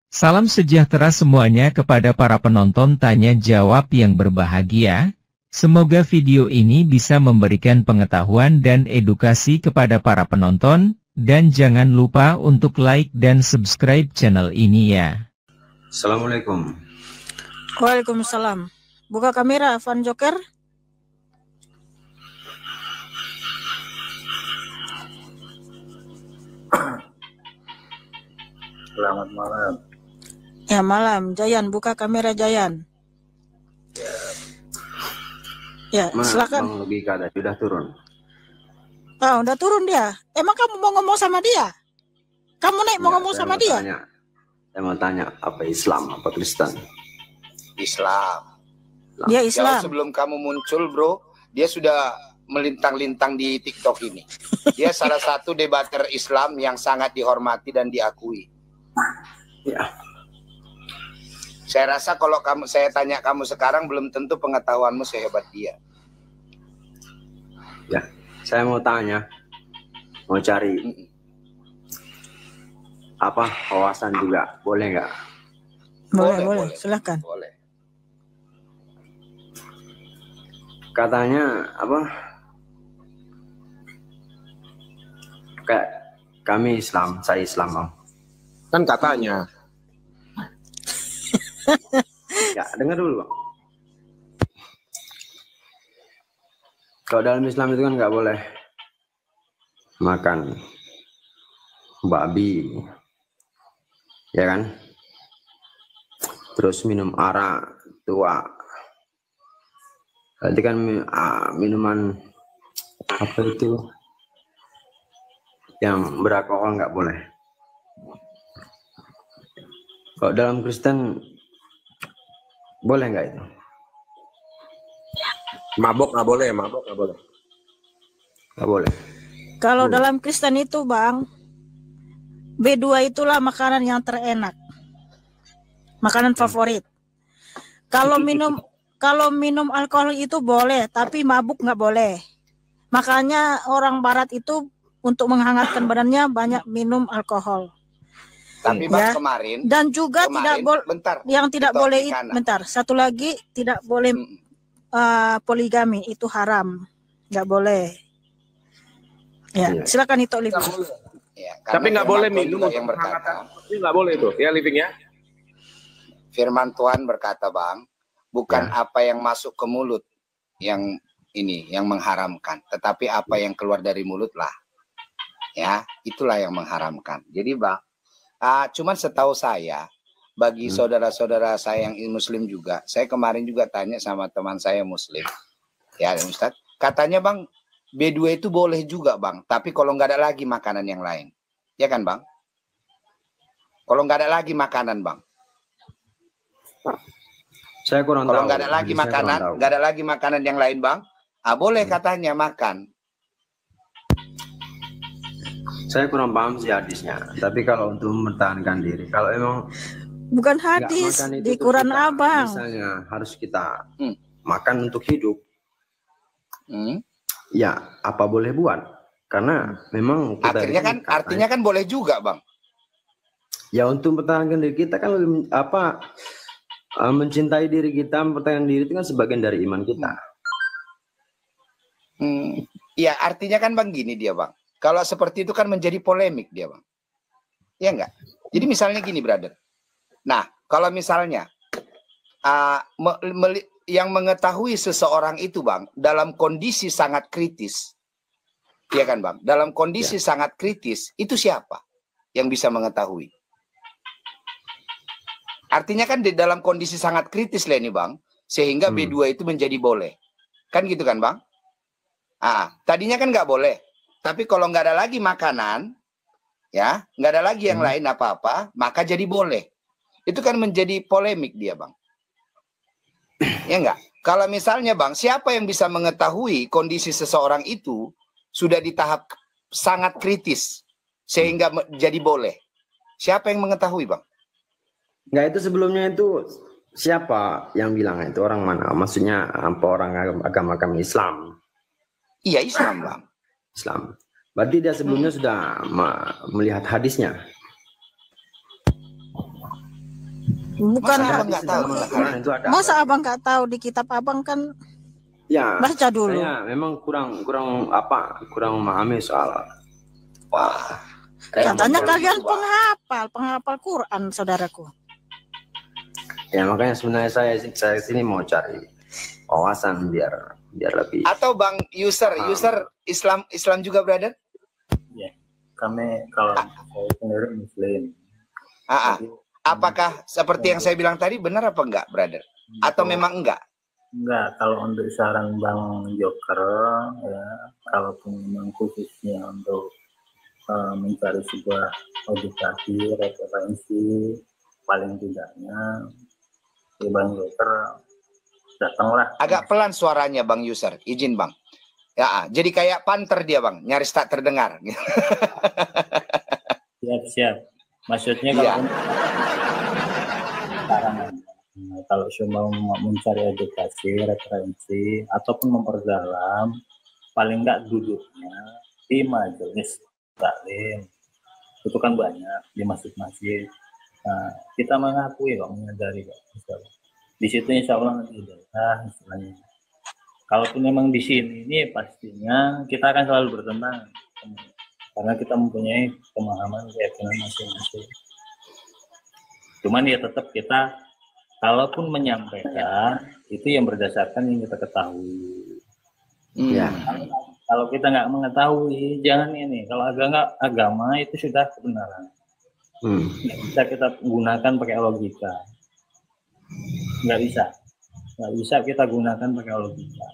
Salam sejahtera semuanya kepada para penonton tanya jawab yang berbahagia. Semoga video ini bisa memberikan pengetahuan dan edukasi kepada para penonton, dan jangan lupa untuk like dan subscribe channel ini ya. Assalamualaikum. Waalaikumsalam. Buka kamera, Van Joker. Selamat malam. Ya malam, Jayan, buka kamera Jayan. Ya, silakan. Bang Logika sudah turun. Ah, udah turun dia. Emang kamu mau ngomong sama dia? Kamu naik mau ngomong sama dia? Saya mau tanya, apa Islam, apa Kristen? Islam. Dia Islam. Jauh sebelum kamu muncul, bro, dia sudah melintang-lintang di TikTok ini. Dia salah satu debater Islam yang sangat dihormati dan diakui. Ya. Saya rasa kalau saya tanya kamu sekarang, belum tentu pengetahuanmu sehebat dia. Ya, saya mau tanya, mau cari apa wawasan juga, boleh nggak? Boleh, silakan. Boleh. Katanya apa? Kayak kami Islam, saya Islam, Bang. Kan katanya. Ya, dengar dulu, Bang. Kalau dalam Islam itu kan nggak boleh makan babi, ya kan? Terus minum arak tua. Berarti kan minuman apa itu yang beralkohol nggak boleh. Kalau dalam Kristen boleh nggak itu? Mabok nggak boleh, mabok nggak boleh. Nggak boleh. Kalau dalam Kristen itu, Bang, B2 itulah makanan yang terenak. Makanan favorit. Kalau minum alkohol itu boleh, tapi mabuk nggak boleh. Makanya orang barat itu untuk menghangatkan badannya banyak minum alkohol. Tapi Bang, kemarin dan juga tidak boleh yang tidak boleh satu lagi tidak boleh poligami, itu haram, nggak boleh. Ya, silakan itu living. Ya, tapi nggak boleh minum yang berkata, ini nggak boleh itu ya living ya. Firman Tuhan berkata, Bang, bukan apa yang masuk ke mulut yang mengharamkan, tetapi apa yang keluar dari mulut lah, ya itulah yang mengharamkan. Jadi Bang, cuman setahu saya, bagi saudara-saudara saya yang Muslim juga, saya kemarin juga tanya sama teman saya Muslim, ya Ustaz, katanya Bang, B2 itu boleh juga Bang, tapi kalau nggak ada lagi makanan yang lain, ya kan Bang? Kalau nggak ada lagi makanan Bang, saya kurang tahu. Kalau nggak ada lagi makanan yang lain Bang, boleh katanya makan. Saya kurang paham sih hadisnya, tapi kalau untuk mempertahankan diri, kalau emang bukan hadis di Quran Abang, misalnya harus kita makan untuk hidup, ya apa boleh buat, karena memang kita artinya kan boleh juga Bang. Ya untuk mempertahankan diri kita kan lebih mencintai diri kita, mempertahankan diri itu kan sebagian dari iman kita. Ya artinya kan Bang gini dia Bang. Kalau seperti itu kan menjadi polemik dia Bang. Ya enggak? Jadi misalnya gini brother. Nah kalau misalnya yang mengetahui seseorang itu Bang dalam kondisi sangat kritis. Ya kan Bang? Dalam kondisi sangat kritis itu siapa yang bisa mengetahui? Artinya kan di dalam kondisi sangat kritis lah ini Bang. Sehingga B2 itu menjadi boleh. Kan gitu kan Bang? Tadinya kan nggak boleh. Tapi kalau nggak ada lagi makanan, ya nggak ada lagi yang lain apa-apa, maka jadi boleh. Itu kan menjadi polemik dia Bang. Ya nggak? Kalau misalnya Bang, siapa yang bisa mengetahui kondisi seseorang itu sudah di tahap sangat kritis sehingga jadi boleh? Siapa yang mengetahui Bang? Nggak, itu sebelumnya itu siapa yang bilang itu, orang mana? Maksudnya apa, orang agama Islam? Iya Islam Bang. Islam. Berarti dia sebelumnya sudah melihat hadisnya. Bukan, Masa abang nggak tahu? Al-Quran itu ada. masa abang nggak tahu di kitab abang kan Ya, baca dulu. saya memang kurang memahami soal. Wah, Katanya Kayak kalian gitu, Bang. penghafal Quran, saudaraku. Ya makanya sebenarnya saya sini mau cari wawasan biar lebih. Atau Bang user Islam juga, brother? Ya, kami kalau saya sendiri Muslim. Jadi, Apakah seperti yang saya bilang tadi benar apa enggak, brother? Atau memang enggak? enggak, kalau untuk saran Bang Joker, ya, kalaupun memang khususnya untuk mencari sebuah edukasi, referensi, paling tidaknya, ya Bang Joker datanglah. Agak pelan suaranya Bang user, izin Bang. Ya, jadi kayak panter dia Bang, nyaris tak terdengar. Siap. Maksudnya Iya. Kalau cuma mau mencari edukasi, referensi, ataupun memperdalam, paling enggak duduknya di majelis taklim. Itu kan banyak di masjid-masjid. Nah, kita mengakui kok, menyadari kok. Di situ insya Allah nanti istilahnya. Kalaupun memang di sini ini pastinya kita akan selalu bertentangan. Karena kita mempunyai pemahaman keyakinan masing-masing. Cuman ya tetap kita, kalaupun menyampaikan, itu yang berdasarkan yang kita ketahui. Ya. Kalau kita nggak mengetahui, jangan ini. Kalau agama itu sudah kebenaran. Nggak bisa kita gunakan pakai logika. Nggak bisa kita gunakan pakai logika.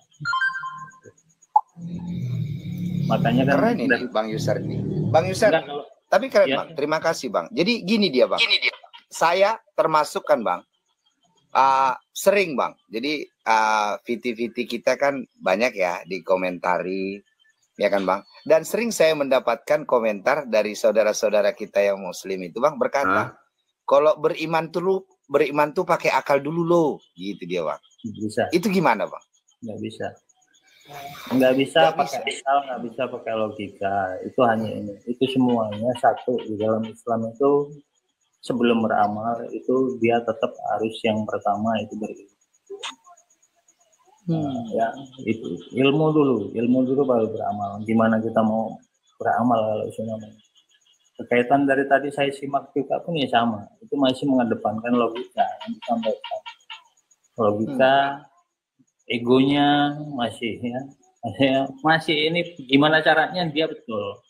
Makanya kan Keren ini Bang user ini. Bang user, tapi keren Ya. Bang. Terima kasih Bang. Jadi gini dia Bang. Saya termasuk kan Bang. Sering Bang. Jadi VT kita kan banyak ya dikomentari, ya kan Bang. Dan sering saya mendapatkan komentar dari saudara-saudara kita yang Muslim itu Bang berkata, kalau beriman tuh pakai akal dulu loh, gitu dia Bang. bisa. Itu gimana Bang? Nggak bisa pakai akal, nggak bisa pakai logika. Itu hanya ini. Itu semuanya satu di dalam Islam itu. Sebelum beramal itu dia tetap harus yang pertama itu berilmu. Ya itu ilmu dulu baru beramal. Gimana kita mau beramal kalau namanya? Berkaitan dari tadi saya simak juga pun ya sama. Itu masih mengedepankan logika yang disampaikan. Logika, egonya masih ini gimana caranya dia betul.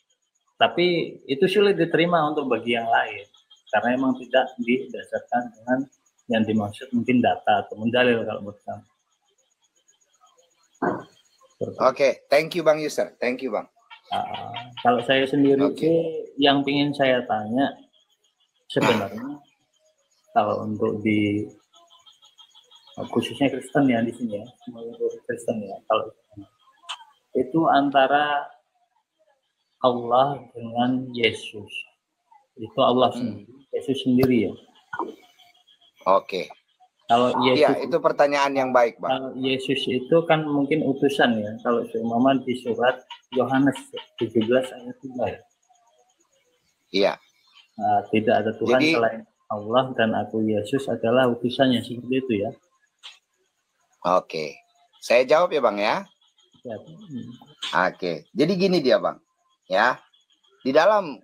Tapi itu sulit diterima untuk bagi yang lain. Karena memang tidak didasarkan dengan yang dimaksud mungkin data atau dalil kalau bersama. Oke, thank you Bang user, thank you Bang. Kalau saya sendiri sih yang ingin saya tanya sebenarnya kalau untuk di khususnya Kristen ya di sini ya, semuanya Kristen ya, kalau itu antara Allah dengan Yesus itu Allah sendiri, Yesus sendiri ya. Oke. Kalau Yesus, iya itu pertanyaan yang baik Bang. Kalau Yesus itu kan mungkin utusan ya. Kalau seumpama di surat Yohanes 17 ayat 3 ya. Iya. Tidak ada Tuhan Jadi, selain Allah dan aku Yesus adalah utusannya, seperti itu ya. Oke. Saya jawab ya Bang ya. Ya. Oke. Jadi gini dia Bang. Ya. Di dalam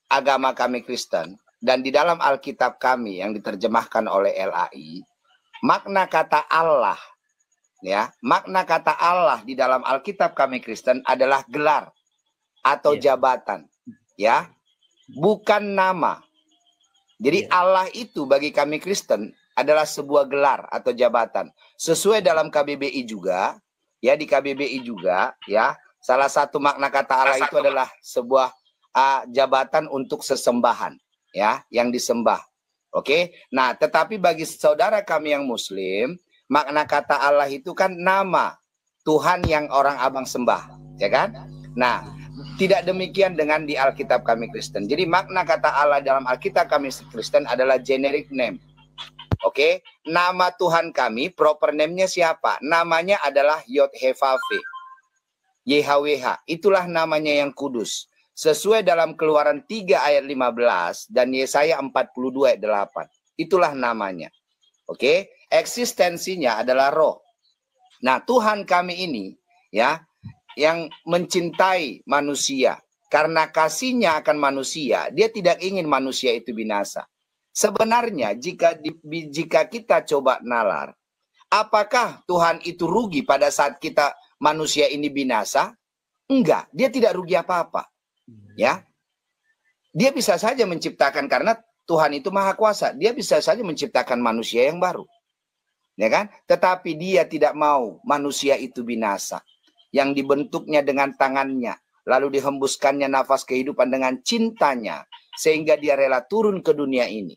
agama kami Kristen dan di dalam Alkitab kami yang diterjemahkan oleh LAI, makna kata Allah ya, makna kata Allah di dalam Alkitab kami Kristen adalah gelar atau jabatan ya, bukan nama. Jadi Allah itu bagi kami Kristen adalah sebuah gelar atau jabatan. Sesuai dalam KBBI juga ya, di KBBI juga ya, salah satu makna kata Allah itu adalah sebuah jabatan untuk sesembahan ya, yang disembah. Oke. Nah, tetapi bagi saudara kami yang Muslim, makna kata Allah itu kan nama Tuhan yang orang abang sembah, ya kan? Nah, tidak demikian dengan di Alkitab kami Kristen. Jadi makna kata Allah dalam Alkitab kami Kristen adalah generic name. Oke, nama Tuhan kami, proper name-nya siapa? Namanya adalah Yod-He-Vav-He, YHWH. Itulah namanya yang kudus. Sesuai dalam Keluaran 3 ayat 15 dan Yesaya 42 ayat 8. Itulah namanya. Oke, eksistensinya adalah roh. Nah, Tuhan kami ini ya yang mencintai manusia. Karena kasihnya akan manusia, dia tidak ingin manusia itu binasa. Sebenarnya jika kita coba nalar, apakah Tuhan itu rugi pada saat kita manusia ini binasa? Enggak, dia tidak rugi apa-apa. Ya. Dia bisa saja menciptakan, karena Tuhan itu maha kuasa. Dia bisa saja menciptakan manusia yang baru. Ya kan? Tetapi dia tidak mau manusia itu binasa. Yang dibentuknya dengan tangannya. Lalu dihembuskannya nafas kehidupan dengan cintanya. Sehingga dia rela turun ke dunia ini.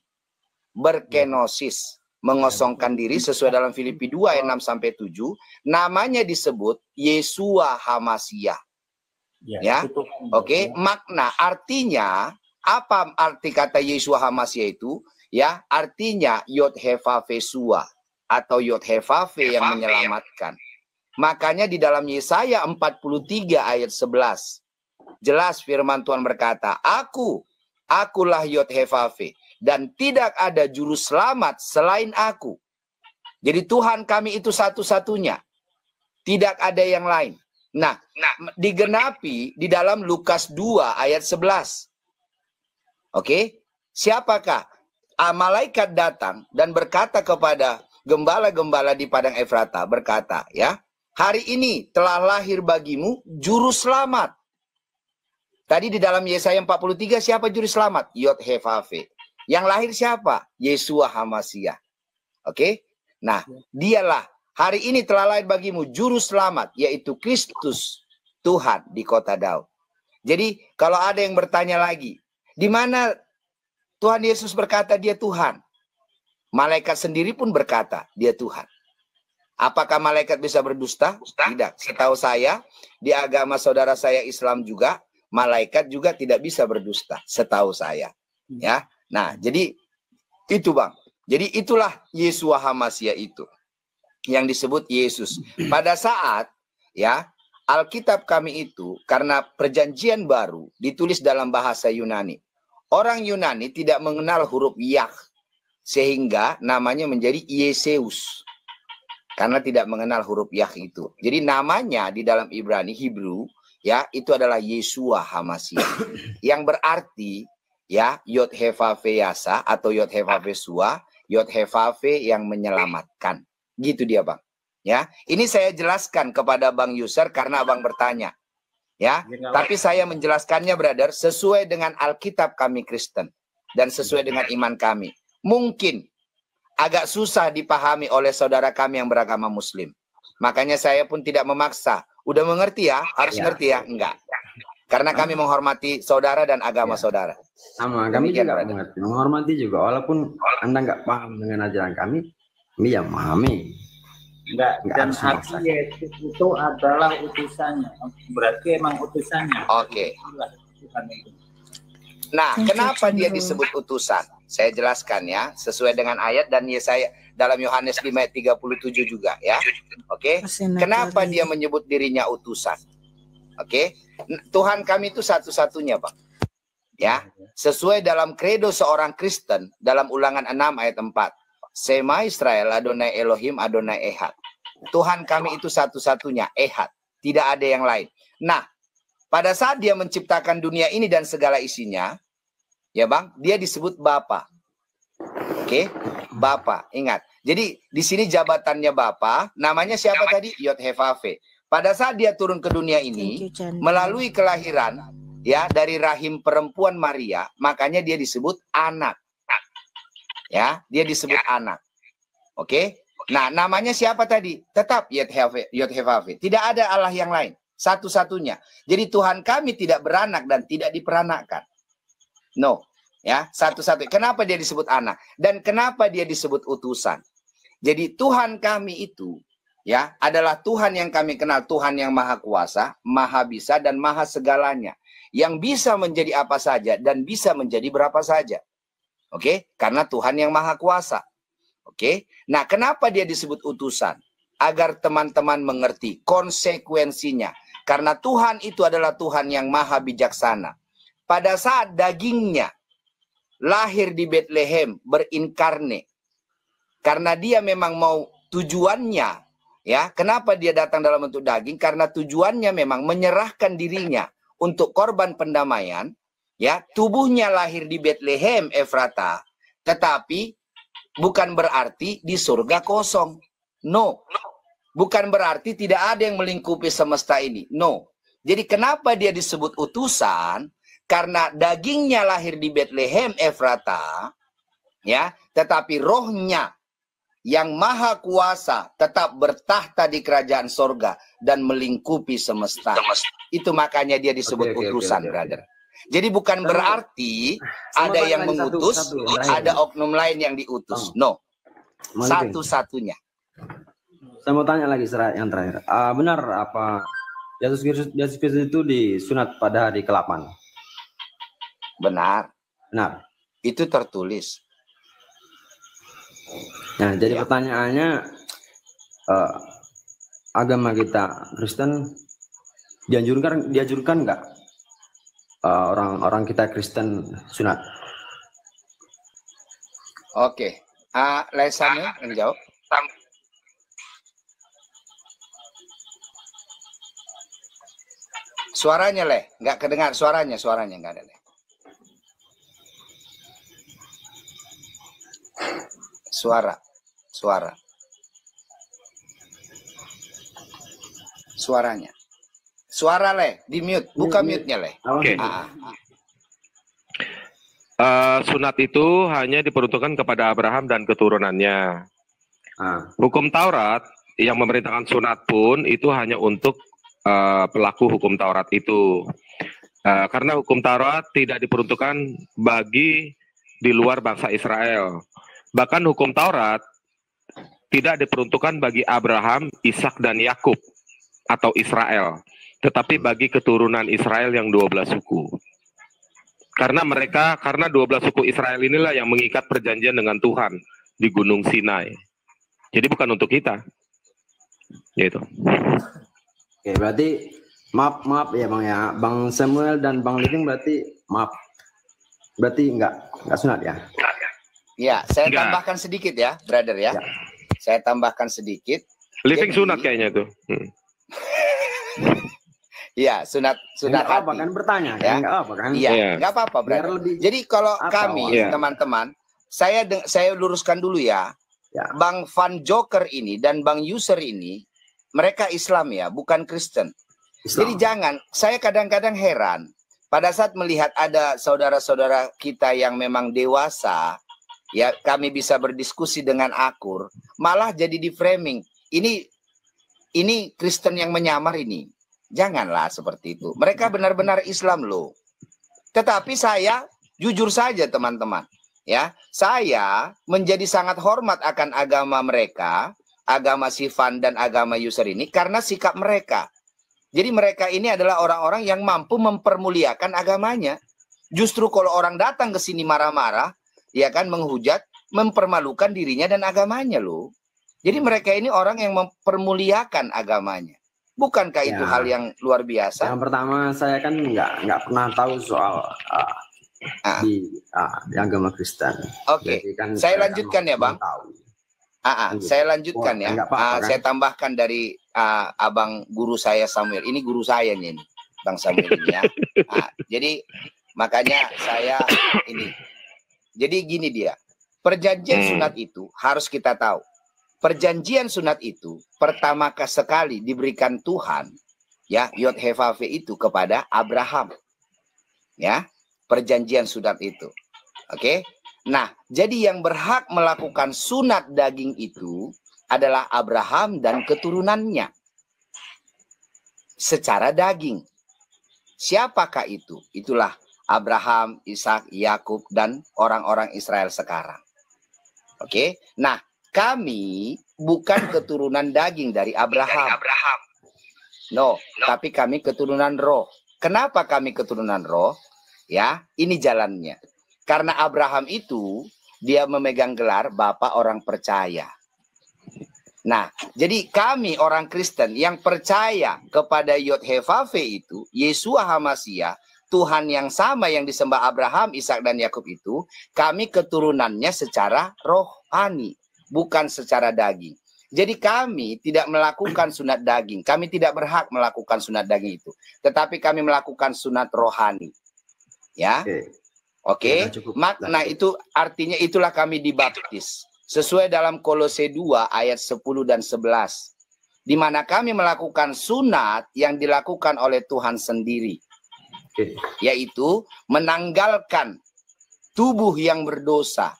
Berkenosis. Mengosongkan diri sesuai dalam Filipi 2 ayat 6-7. Namanya disebut Yeshua Hamasiah. Ya, oke. Makna artinya, apa arti kata Yeshua Hamasiah itu? Ya, artinya Yod Hevavesua atau Yod Hevave yang menyelamatkan. Makanya di dalam Yesaya 43 ayat 11 jelas firman Tuhan berkata, akulah Yod Hevave dan tidak ada juru selamat selain aku. Jadi Tuhan kami itu satu-satunya. Tidak ada yang lain. Nah, digenapi di dalam Lukas 2 ayat 11. Oke, siapakah? Malaikat datang dan berkata kepada gembala-gembala di padang Efrata, berkata, ya, hari ini telah lahir bagimu juru selamat. Tadi di dalam Yesaya 43 siapa juru selamat? Yod Hevave. Yang lahir siapa? Yeshua Hamasiah. Oke, nah dialah. Hari ini telah lahir bagimu juru selamat, yaitu Kristus, Tuhan di kota Daud. Jadi kalau ada yang bertanya lagi, di mana Tuhan Yesus berkata dia Tuhan? Malaikat sendiri pun berkata dia Tuhan. Apakah malaikat bisa berdusta? Tidak. Setahu saya, di agama saudara saya Islam juga, malaikat juga tidak bisa berdusta. Setahu saya. Ya. Nah, jadi itu Bang. Jadi itulah Yeshua Hamasiah itu. Yang disebut Yesus. Pada saat ya Alkitab kami itu karena perjanjian baru ditulis dalam bahasa Yunani. Orang Yunani tidak mengenal huruf Yah sehingga namanya menjadi Yeseus. Karena tidak mengenal huruf Yah itu. Jadi namanya di dalam Ibrani Hebrew ya itu adalah Yeshua Hamasiah. Yang berarti ya Yod Hevave Yasa atau Yod Hevave Sua, Yod Hevave yang menyelamatkan. Gitu dia Bang. Ya, ini saya jelaskan kepada Bang Yusar karena Abang bertanya. Ya, tapi saya menjelaskannya brother sesuai dengan Alkitab kami Kristen dan sesuai dengan iman kami. Mungkin agak susah dipahami oleh saudara kami yang beragama Muslim. Makanya saya pun tidak memaksa. Udah mengerti ya? Harus ngerti ya? Enggak. Karena kami menghormati saudara dan agama saudara. Sama, kami juga mengerti, menghormati juga. Walaupun Anda nggak paham dengan ajaran kami yang memahami. Enggak, dan hati Yesus itu adalah utusannya. Berarti emang utusannya. Oke. Nah, kenapa dia disebut utusan? Saya jelaskan ya, sesuai dengan ayat dan Yesaya dalam Yohanes 5 ayat 37 juga ya. Oke. Kenapa dia menyebut dirinya utusan? Oke. Tuhan kami itu satu-satunya, Bang. Ya, sesuai dalam kredo seorang Kristen dalam Ulangan 6 ayat 4. Sema Israel, Adonai Elohim, Adonai Ehad. Tuhan kami itu satu-satunya, Ehad. Tidak ada yang lain. Nah, pada saat dia menciptakan dunia ini dan segala isinya, ya Bang, dia disebut Bapa. Oke, Bapa. Ingat. Jadi di sini jabatannya Bapa, namanya siapa tadi? Yod Hevave. Pada saat dia turun ke dunia ini, melalui kelahiran, ya dari rahim perempuan Maria, makanya dia disebut anak. Ya, dia disebut anak. Oke. Nah, namanya siapa tadi? Tetap Yod Hevave. Tidak ada Allah yang lain. Satu-satunya. Jadi Tuhan kami tidak beranak dan tidak diperanakkan. No. Ya, satu-satu. Kenapa dia disebut anak? Dan kenapa dia disebut utusan? Jadi Tuhan kami itu ya adalah Tuhan yang kami kenal, Tuhan yang maha kuasa, maha bisa dan maha segalanya. Yang bisa menjadi apa saja dan bisa menjadi berapa saja. Oke, karena Tuhan yang maha kuasa. Oke, nah kenapa dia disebut utusan? Agar teman-teman mengerti konsekuensinya. Karena Tuhan itu adalah Tuhan yang maha bijaksana. Pada saat dagingnya lahir di Bethlehem berinkarne, Karena dia memang mau tujuannya, ya, kenapa dia datang dalam bentuk daging? Karena tujuannya memang menyerahkan dirinya untuk korban pendamaian, ya. Tubuhnya lahir di Bethlehem Efrata, tetapi bukan berarti di surga kosong. No. Bukan berarti tidak ada yang melingkupi semesta ini. No. Jadi kenapa dia disebut utusan? Karena dagingnya lahir di Bethlehem Efrata, ya, tetapi rohnya yang maha kuasa tetap bertahta di kerajaan sorga dan melingkupi semesta. Itu makanya dia disebut utusan, brother. Jadi bukan berarti ada yang mengutus, ada oknum lain yang diutus. No. Satu-satunya. Saya mau tanya lagi yang terakhir. Benar apa Yesus Kristus itu disunat pada hari ke-8? Benar. Benar. Itu tertulis. Nah, jadi pertanyaannya, agama kita Kristen dianjurkan nggak orang kita Kristen sunat? Oke, lesannya menjawab. Suaranya nggak kedengar suaranya nggak ada suaranya. Suara di mute, buka mute-nya Oke. Sunat itu hanya diperuntukkan kepada Abraham dan keturunannya. Hukum Taurat yang memerintahkan sunat pun itu hanya untuk pelaku hukum Taurat itu. Karena hukum Taurat tidak diperuntukkan bagi di luar bangsa Israel. Bahkan hukum Taurat tidak diperuntukkan bagi Abraham, Ishak dan Yakub atau Israel, tetapi bagi keturunan Israel yang 12 suku. Karena 12 suku Israel inilah yang mengikat perjanjian dengan Tuhan di Gunung Sinai. Jadi bukan untuk kita. Gitu. Oke, berarti maaf ya Bang ya. Bang Samuel dan Bang Living berarti maaf. Berarti enggak sunat ya? Ya, saya tambahkan sedikit ya, brother ya. Saya tambahkan sedikit. Living sunat kayaknya tuh. Iya, sunat apa kan bertanya ya? Enggak apa kan? Iya, enggak apa-apa, brother. Jadi kalau kami teman-teman, saya luruskan dulu ya. Bang Van Joker ini dan Bang User ini mereka Islam ya, bukan Kristen. Jadi jangan, saya kadang-kadang heran pada saat melihat ada saudara-saudara kita yang memang dewasa, ya kami bisa berdiskusi dengan akur, malah jadi di framing. Ini Kristen yang menyamar ini. Janganlah seperti itu. Mereka benar-benar Islam loh. Tetapi saya jujur saja teman-teman, ya, saya menjadi sangat hormat akan agama mereka, agama Sivan dan agama User ini karena sikap mereka. Jadi mereka ini adalah orang-orang yang mampu mempermuliakan agamanya. Justru kalau orang datang ke sini marah-marah, ya kan, menghujat, mempermalukan dirinya dan agamanya loh. Jadi mereka ini orang yang mempermuliakan agamanya. Bukankah itu hal yang luar biasa? Yang pertama, saya kan nggak pernah tahu soal di agama Kristen. Oke, kan saya lanjutkan ya Bang. Saya lanjutkan ya. Saya tambahkan dari abang guru saya Samuel. Ini guru saya nih, Bang Samuel ini ya. Jadi makanya saya ini. Jadi gini dia. Perjanjian sunat itu harus kita tahu. Perjanjian sunat itu pertama sekali diberikan Tuhan, ya, Yod-Heh-Vav itu kepada Abraham. Ya, perjanjian sunat itu. Oke. Nah, jadi yang berhak melakukan sunat daging itu adalah Abraham dan keturunannya. Secara daging. Siapakah itu? Itulah Abraham, Ishak, Yakub, dan orang-orang Israel sekarang. Oke. Nah, kami bukan keturunan daging dari Abraham. No, tapi kami keturunan roh. Kenapa kami keturunan roh? Ya, ini jalannya. Karena Abraham itu, dia memegang gelar Bapak orang percaya. Nah, jadi kami orang Kristen yang percaya kepada Yod-Heh-Vav itu, Yeshua HaMashiach, Tuhan yang sama yang disembah Abraham, Ishak, dan Yakub itu, kami keturunannya secara rohani. bukan secara daging. Jadi kami tidak melakukan sunat daging. Kami tidak berhak melakukan sunat daging itu. Tetapi kami melakukan sunat rohani. Ya. Oke. Makna itu artinya itulah kami dibaptis. Sesuai dalam Kolose 2 ayat 10 dan 11. Di mana kami melakukan sunat yang dilakukan oleh Tuhan sendiri. Yaitu menanggalkan tubuh yang berdosa.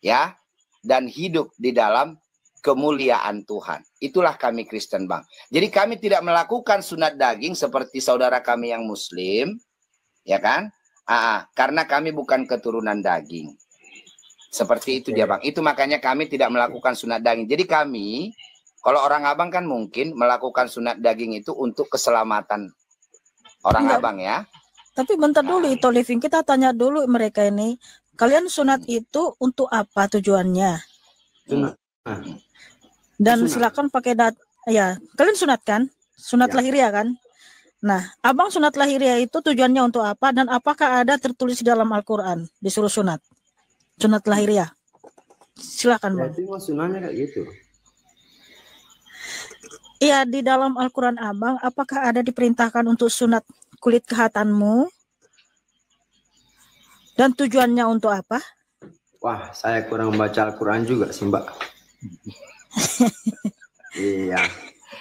Ya. Dan hidup di dalam kemuliaan Tuhan. Itulah kami Kristen, Bang. Jadi kami tidak melakukan sunat daging seperti saudara kami yang Muslim, ya kan? Karena kami bukan keturunan daging. Seperti itu dia, Bang. Itu makanya kami tidak melakukan sunat daging. Jadi kami, kalau orang Abang kan mungkin melakukan sunat daging itu untuk keselamatan orang Abang ya. Tapi bentar dulu itu Living, kita tanya dulu mereka ini, kalian sunat itu untuk apa tujuannya? Dan silakan pakai ya, kalian sunat kan? Sunat lahiriah kan? Nah, Abang sunat lahiriah itu tujuannya untuk apa dan apakah ada tertulis dalam Al-Qur'an disuruh sunat? Sunat lahiriah. Silakan, Bang. Berarti sunahnya kayak gitu. Iya, di dalam Al-Qur'an Abang, apakah ada diperintahkan untuk sunat kulit kehatanmu? Dan tujuannya untuk apa? Wah, saya kurang baca Al-Qur'an juga sih, Mbak. Iya.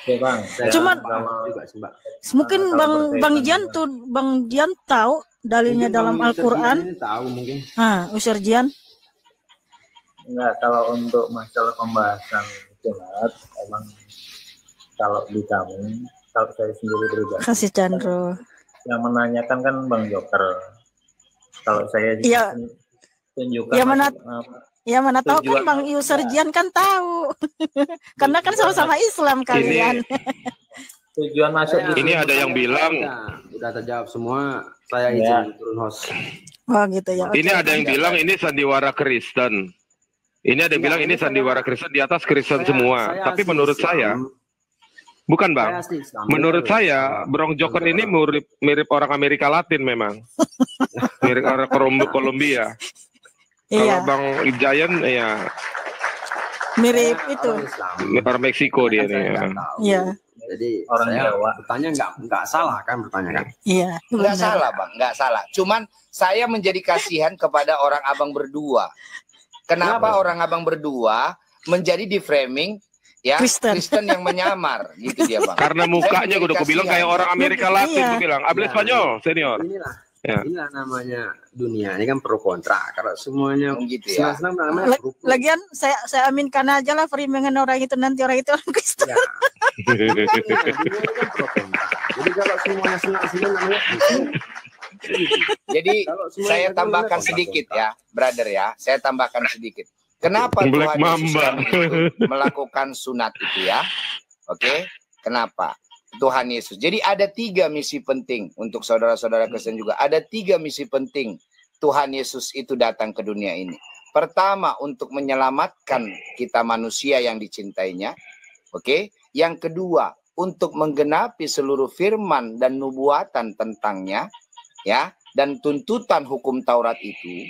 Oke, Bang. Cuman juga sih, Mbak. Mungkin Bang Jian tahu dalilnya mungkin dalam Al-Qur'an. Tahu mungkin. Usir Jian. Enggak, kalau untuk masalah pembahasan sunat, emang kalau di kami, kalau saya sendiri pribadi. Kasih Chandro. Yang menanyakan kan Bang Joker. Kalau saya tunjukkan. Ya mana tahu kan Bang Jian kan tahu. Karena kan sama-sama Islam kalian. Tujuan masuk ini ada yang bilang udah terjawab semua. Saya izin turun host. Oh gitu ya. Ini ada yang bilang ini sandiwara Kristen. Ini ada yang bilang ini sandiwara Kristen, di atas Kristen semua. Tapi menurut saya bukan, Bang. Menurut saya, Bang Joker ini mirip orang Amerika Latin memang. Mirip orang Kolombia. Kalau Bang Giant ya mirip itu. Orang Meksiko dia nih. Iya. Jadi orang Jawa. Bertanya nggak salah kan bertanya kan? Iya. Nggak salah, Bang, nggak salah. Cuman saya menjadi kasihan kepada orang Abang berdua. Kenapa orang Abang berdua menjadi di framing ya Kristen yang menyamar gitu dia, Bang. Karena mukanya gue udah bilang kayak orang Amerika Latin, gue bilang habla Spanyol senior. Inilah namanya dunia, ini kan pro kontra. Kalau semuanya gitu ya. Lagian saya aminkan aja lah framing orang itu nanti orang itu orang Kristen. Ya. Jadi kalau semuanya senang namanya Jadi saya tambahkan sedikit ya, brother ya. Saya tambahkan sedikit. Kenapa Black Tuhan Mamba Yesus melakukan sunat itu ya? Oke, kenapa? Tuhan Yesus. Jadi ada 3 misi penting untuk saudara-saudara Kristen juga. Ada 3 misi penting Tuhan Yesus itu datang ke dunia ini. Pertama, untuk menyelamatkan kita manusia yang dicintainya. Oke. Yang kedua, untuk menggenapi seluruh firman dan nubuatan tentangnya. Ya, dan tuntutan hukum Taurat itu.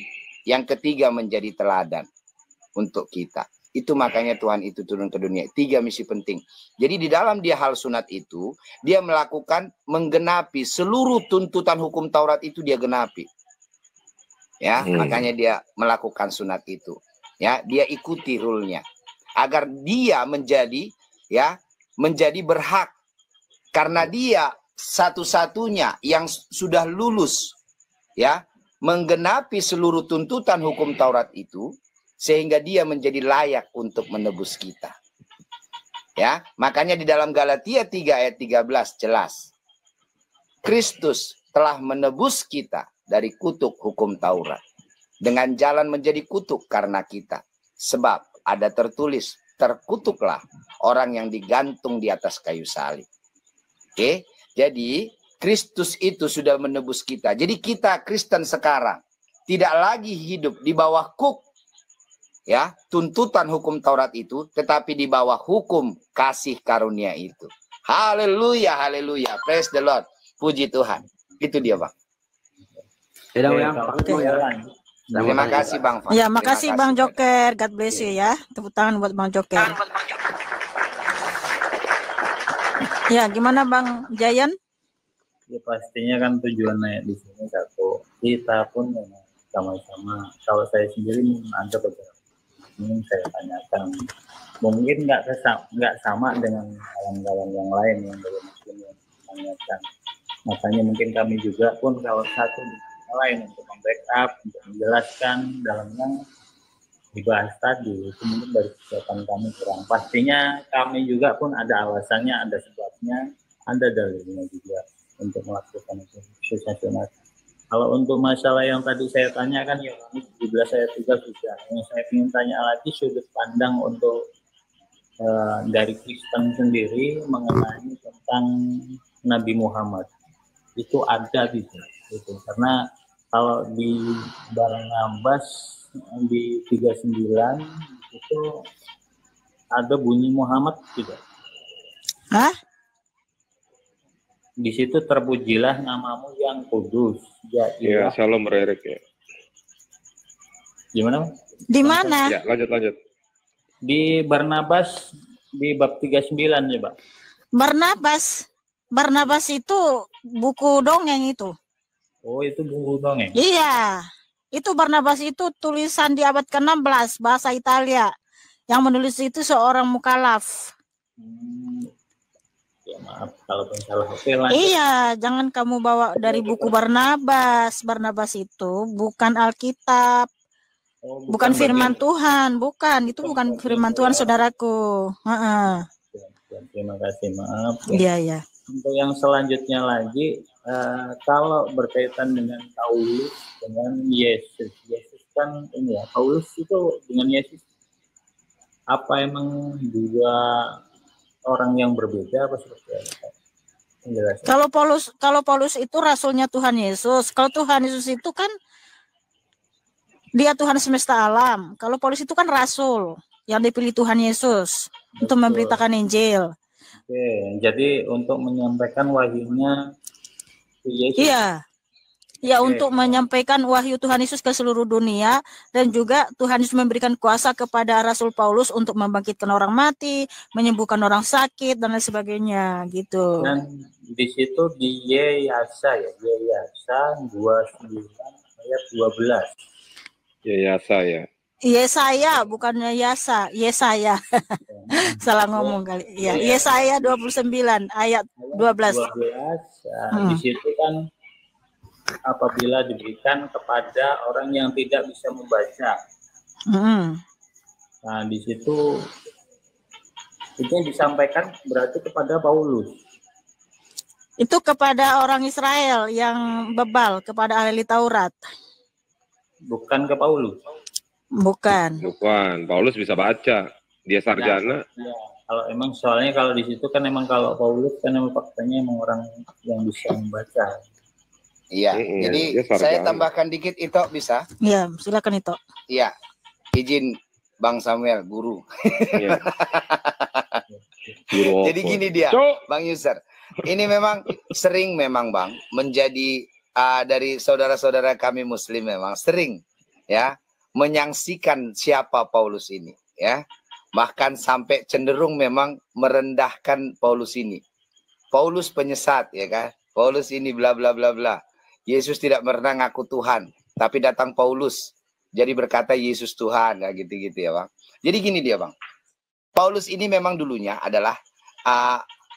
Yang ketiga, menjadi teladan untuk kita. Itu makanya Tuhan itu turun ke dunia. 3 misi penting. Jadi di dalam dia hal sunat itu, dia melakukan menggenapi seluruh tuntutan hukum Taurat itu dia genapi. Ya, makanya dia melakukan sunat itu. Ya, dia ikuti rule-nya agar dia menjadi berhak karena dia satu-satunya yang sudah lulus ya, menggenapi seluruh tuntutan hukum Taurat itu. Sehingga dia menjadi layak untuk menebus kita. Ya, makanya di dalam Galatia 3 ayat 13 jelas. Kristus telah menebus kita dari kutuk hukum Taurat. Dengan jalan menjadi kutuk karena kita. Sebab ada tertulis, terkutuklah orang yang digantung di atas kayu salib. Oke, jadi Kristus itu sudah menebus kita. Jadi kita Kristen sekarang tidak lagi hidup di bawah ya, tuntutan hukum Taurat itu, tetapi di bawah hukum kasih karunia itu. Haleluya, haleluya. Praise the Lord. Puji Tuhan. Itu dia, Bang. Terima kasih Bang Fah. Ya, makasih Bang Joker. God bless you ya. Tepuk tangan buat Bang Joker. Ya, gimana Bang Jayan? Ya pastinya kan tujuannya di sini satu, kita pun memang sama-sama. Kalau saya sendiri ada beberapa ini saya tanyakan, mungkin nggak sama dengan kawan-kawan yang lain yang dari Muslim yang tanyakan. Makanya mungkin kami juga pun kalau satu lain untuk membackup, untuk menjelaskan dalam yang dibahas tadi itu mungkin dari kesiapan kami kurang. Pastinya kami juga pun ada alasannya, ada sebabnya, ada dalilnya juga untuk melakukan itu sensasional. Kalau untuk masalah yang tadi saya tanyakan ya 17 ayat 3 sudah. Yang saya ingin tanya lagi sudut pandang untuk dari Kristen sendiri mengenai tentang Nabi Muhammad itu ada gitu. Karena kalau di Barnabas di 39 itu ada bunyi Muhammad tidak? Hah? Di situ terpujilah namamu yang kudus. Ya, Shalom Rerik ya. Gimana? Di mana? Ya, lanjut. Di Barnabas di bab 39 ya, Pak. Barnabas itu buku dongeng itu. Oh, itu buku dongeng. Iya. Itu Barnabas itu tulisan di abad ke-16 bahasa Italia. Yang menulis itu seorang mukalaf. Ya maaf kalau salah. Iya, jangan kamu bawa dari buku Barnabas. Barnabas itu bukan Alkitab. Bukan firman Tuhan, bukan. Itu bukan firman Tuhan, saudaraku. Terima kasih, maaf. Iya. Untuk yang selanjutnya lagi, kalau berkaitan dengan Paulus dengan Yesus kan ini ya, Paulus itu dengan Yesus apa emang dua orang yang berbeda apa seperti apa? Kalau Paulus itu rasulnya Tuhan Yesus. Kalau Tuhan Yesus itu kan dia Tuhan semesta alam. Kalau Paulus itu kan rasul yang dipilih Tuhan Yesus untuk memberitakan Injil. Oke, jadi untuk menyampaikan wahyunya Yesus. Iya, untuk menyampaikan wahyu Tuhan Yesus ke seluruh dunia, dan juga Tuhan Yesus memberikan kuasa kepada Rasul Paulus untuk membangkitkan orang mati, menyembuhkan orang sakit dan lain sebagainya, gitu. Dan di situ di Yesaya 29 ayat 12. Yesaya, bukannya Yesaya. Salah ngomong kali. Ya, Yesaya 29 ayat 12. Di situ kan apabila diberikan kepada orang yang tidak bisa membaca. Nah, di situ itu yang disampaikan berarti kepada Paulus. Itu kepada orang Israel yang bebal, kepada ahli Taurat. Bukan ke Paulus. Bukan. Paulus bisa baca. Dia sarjana. Ya, kalau emang soalnya kalau di situ kan emang kalau Paulus kan emang faktanya emang orang yang bisa membaca. Iya. Jadi saya tambahkan dikit itu bisa? Iya, silakan itu. Iya. Izin Bang Samuel, guru. Ya. Jadi gini dia, Bang User. Ini memang sering memang Bang menjadi dari saudara-saudara kami Muslim memang sering ya menyaksikan siapa Paulus ini ya. Bahkan sampai cenderung memang merendahkan Paulus ini. Paulus penyesat ya kan. Paulus ini bla bla bla bla. Yesus tidak pernah ngaku Tuhan, tapi datang Paulus jadi berkata Yesus Tuhan ya gitu-gitu ya Bang. Jadi gini dia Bang. Paulus ini memang dulunya adalah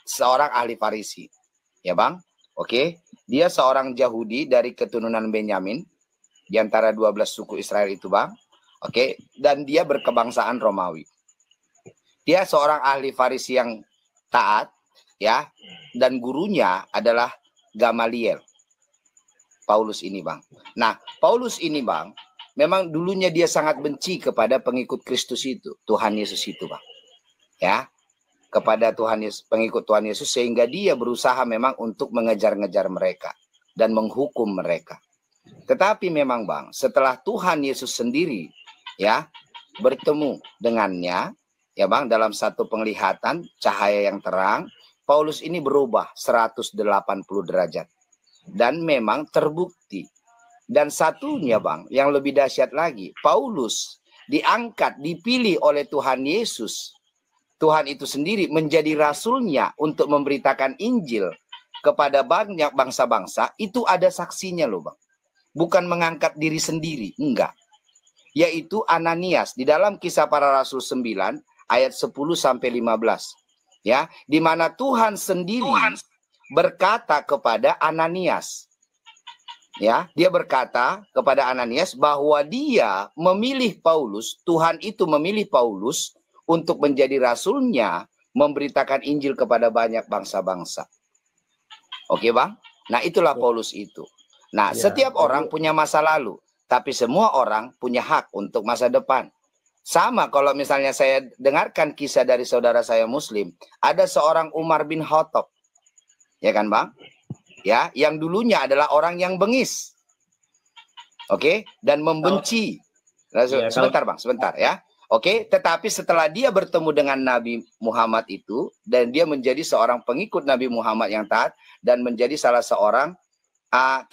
seorang ahli Farisi. Ya Bang. Oke. Dia seorang Yahudi dari keturunan Benyamin di antara 12 suku Israel itu Bang. Oke, dan dia berkebangsaan Romawi. Dia seorang ahli Farisi yang taat ya, dan gurunya adalah Gamaliel. Paulus ini Bang. Nah, Paulus ini Bang, memang dulunya dia sangat benci kepada pengikut Kristus itu, Tuhan Yesus itu Bang. Ya, kepada Tuhan Yesus, pengikut Tuhan Yesus, sehingga dia berusaha memang untuk mengejar-ngejar mereka dan menghukum mereka. Tetapi memang Bang, setelah Tuhan Yesus sendiri ya bertemu dengannya ya Bang dalam satu penglihatan cahaya yang terang, Paulus ini berubah 180 derajat. Dan memang terbukti Dan satunya Bang, yang lebih dahsyat lagi, Paulus diangkat, dipilih oleh Tuhan Yesus. Tuhan itu sendiri menjadi rasulnya untuk memberitakan Injil kepada banyak bangsa-bangsa. Itu ada saksinya loh Bang. Bukan mengangkat diri sendiri, enggak. Yaitu Ananias di dalam Kisah Para Rasul 9 ayat 10 sampai 15. Ya, di mana Tuhan sendiri berkata kepada Ananias. Ya, dia berkata kepada Ananias bahwa dia memilih Paulus, Tuhan itu memilih Paulus untuk menjadi rasulnya, memberitakan Injil kepada banyak bangsa-bangsa. Oke Bang? Nah itulah Paulus itu. Nah setiap orang punya masa lalu, tapi semua orang punya hak untuk masa depan. Sama kalau misalnya saya dengarkan kisah dari saudara saya Muslim, ada seorang Umar bin Khattab. Ya kan Bang? Ya, yang dulunya adalah orang yang bengis. Oke, dan membenci. Sebentar Bang, sebentar ya. Oke, tetapi setelah dia bertemu dengan Nabi Muhammad itu, dan dia menjadi seorang pengikut Nabi Muhammad yang taat, dan menjadi salah seorang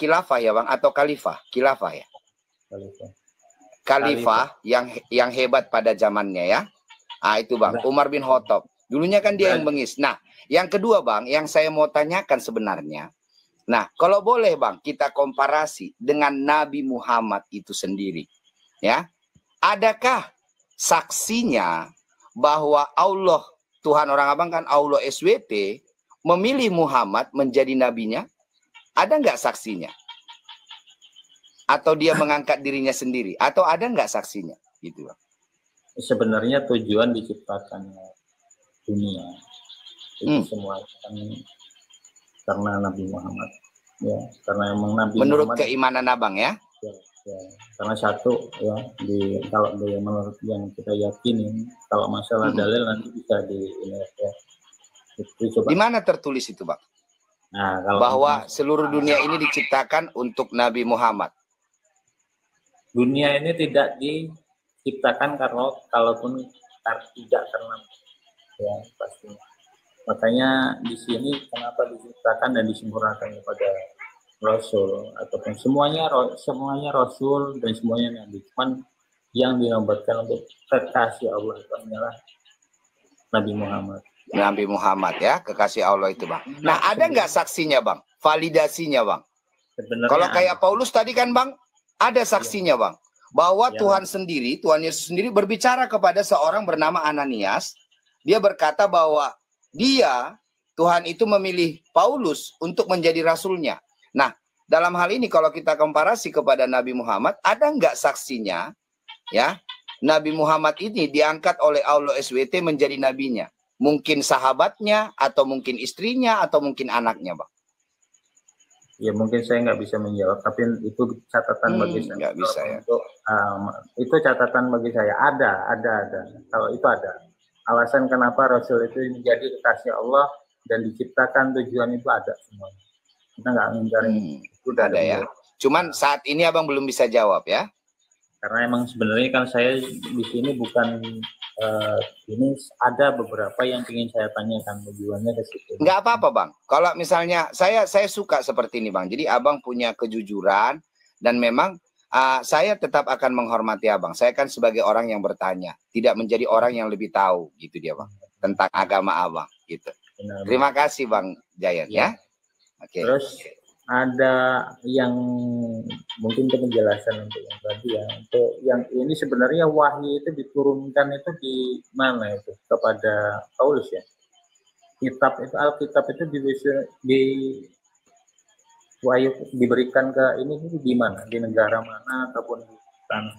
khilafah ya Bang, atau khalifah. Khilafah ya. Khalifah yang hebat pada zamannya ya. Itu Bang, Umar bin Khattab. Dulunya kan dia yang bengis. Nah, yang kedua Bang, yang saya mau tanyakan sebenarnya, nah, kalau boleh Bang, kita komparasi dengan Nabi Muhammad itu sendiri. Ya. Adakah saksinya bahwa Allah, Tuhan orang Abang kan Allah SWT, memilih Muhammad menjadi nabinya? Ada nggak saksinya? Atau dia mengangkat dirinya sendiri? Atau ada nggak saksinya? Gitu Bang. Sebenarnya tujuan diciptakannya dunia. Itu semua kan karena Nabi Muhammad ya, karena emang Nabi menurut Muhammad, keimanan Abang ya? Ya, karena satu ya, kalau menurut yang kita yakini, kalau masalah dalil nanti bisa di ya. Coba. Di mana tertulis itu Bang? Nah, kalau bahwa seluruh dunia ini diciptakan untuk Nabi Muhammad. Dunia ini tidak diciptakan kalaupun tidak karena ya pasti. Makanya di sini kenapa diciptakan dan disempurnakan kepada Rasul ataupun semuanya Rasul dan semuanya Nabi. Cuman yang dinobatkan untuk kekasih Allah itu adalah Nabi Muhammad. Nabi Muhammad ya, kekasih Allah itu Bang. Nah ada nggak saksinya Bang? Validasinya Bang? Kalau kayak Paulus tadi kan Bang, ada saksinya Bang. Bahwa Tuhan sendiri, Tuhan Yesus sendiri berbicara kepada seorang bernama Ananias. Dia berkata bahwa dia, Tuhan itu memilih Paulus untuk menjadi rasulnya. Nah, dalam hal ini kalau kita komparasi kepada Nabi Muhammad, ada nggak saksinya? Ya, Nabi Muhammad ini diangkat oleh Allah SWT menjadi nabinya. Mungkin sahabatnya, atau mungkin istrinya, atau mungkin anaknya, Bang. Ya mungkin saya nggak bisa menjawab, tapi itu catatan bagi saya. Nggak bisa ya. Itu catatan bagi saya. Ada. Kalau itu ada. Alasan kenapa Rasul itu menjadi kekasih Allah dan diciptakan tujuan itu ada semua. Kita nggak mencari itu ada ya. Cuman saat ini Abang belum bisa jawab ya. Karena emang sebenarnya kan saya di sini bukan ini ada beberapa yang ingin saya tanyakan tujuannya ke situ. Nggak apa-apa Bang. Kalau misalnya saya suka seperti ini Bang. Jadi Abang punya kejujuran dan memang saya tetap akan menghormati Abang. Saya kan sebagai orang yang bertanya, tidak menjadi orang yang lebih tahu gitu dia Bang tentang agama Abang gitu. Benar, terima kasih Bang Jayan ya. Oke. Terus ada yang mungkin penjelasan untuk yang tadi ya. Untuk yang ini sebenarnya wahyu itu diturunkan itu di mana itu kepada Paulus ya. Kitab itu Alkitab itu diberikan ke ini di mana? Di negara mana ataupun di sana?